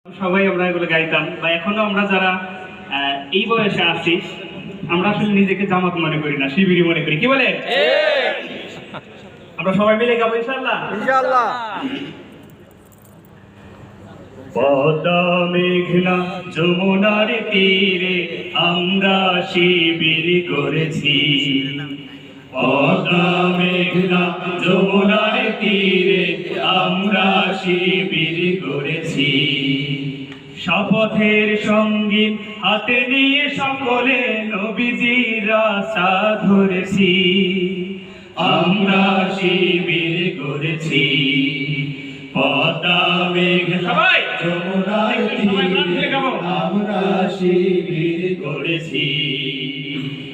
সবাই আমরা এগুলো গাইতাম বা এখনো আমরা যারা এই বয়সে আছি আমরা আসলে নিজেকে জামাত মনে করি না, শিবিরই মনে করি। কি বলে? আমরা সবাই মিলে গাবো ইনশাআল্লাহ। ইনশাআল্লাহ। পদ্মা মেঘনা যমুনার তীরে আমরা শিবির করেছি। পদ্মা মেঘনা যমুনার তীরে আমরা শিবির করেছি। শপথের সঙ্গীত হাতে নিয়ে সকলে নবীজির রাস্তা ধরেছি। আমরা শিবির করেছি। পদ্মা মেঘনা সবাই যমুনার তীরে আমরা শিবির করেছি।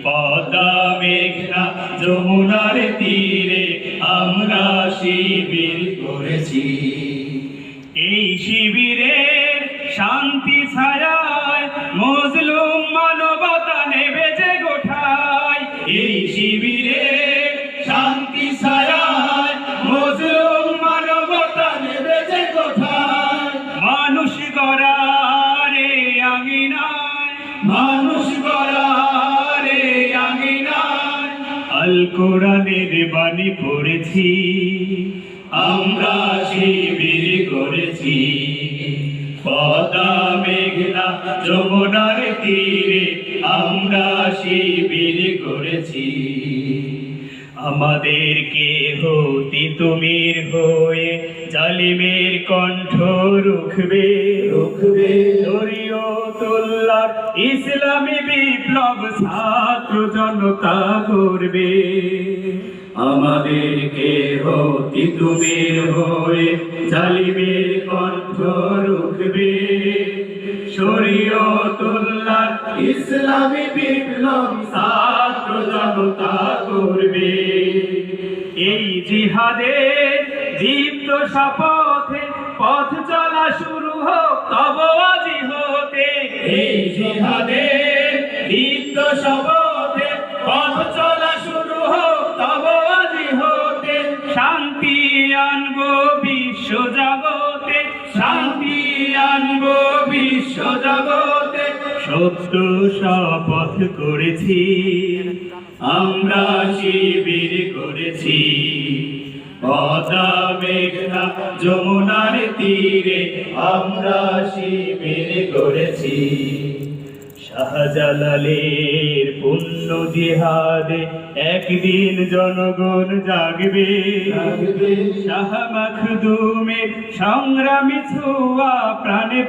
পদ্মা মেঘনা যমুনার তীরে আমরা শিবির করেছি। এই শিবিরের শান্তি ছায়ায় মজলুম মানবতা নেবে যে গোঠায়। এই শিবিরের শান্তি ছায়ায় মজলুম মানবতা নেবে যে গোঠায়। মানুষ গড়ারে আঙিনায়, মানুষ গড়ারে আঙিনায় আল কোরআনের বাণী পড়েছি। আমরা শিবির করেছি। পদ্মা মেঘনা যমুনার তীরে আমরা শিবির করেছি। আমাদেরকে হতে তুমির হয়ে জালিমের কণ্ঠ রুখবে, রুখবে শরীয়তুল্লাহর ইসলামী বিপ্লব ছাত্র জনতা করবে। আমাদেরকে হতে তুমির হয়ে জালিমের কণ্ঠ রুখবে, শরীয়তুল্লাহর ইসলামী বিপ্লব ছাত্র জনতা করবে। এই জিহাদের দীপ্ত শপথে পথ চলা শুরু হোক তব আজি হতে। এই জিহাদের দীপ্ত শপথে পথ চলা শুরু হোক তব আজি হতে। শান্তি আনবো বিশ্ব জগতে, শান্তি আনবো বিশ্ব জগতে। সত্য শপথ করেছি, আমরা শিবির করেছি। পদ্মা মেঘনা যমুনার তীরে আমরা শিবির করেছি। শাহজালালের পুণ্য জিহাদে একদিন জনগণ জাগবে, শাহ মাখদুমের সংগ্রামী ছোঁয়া প্রাণে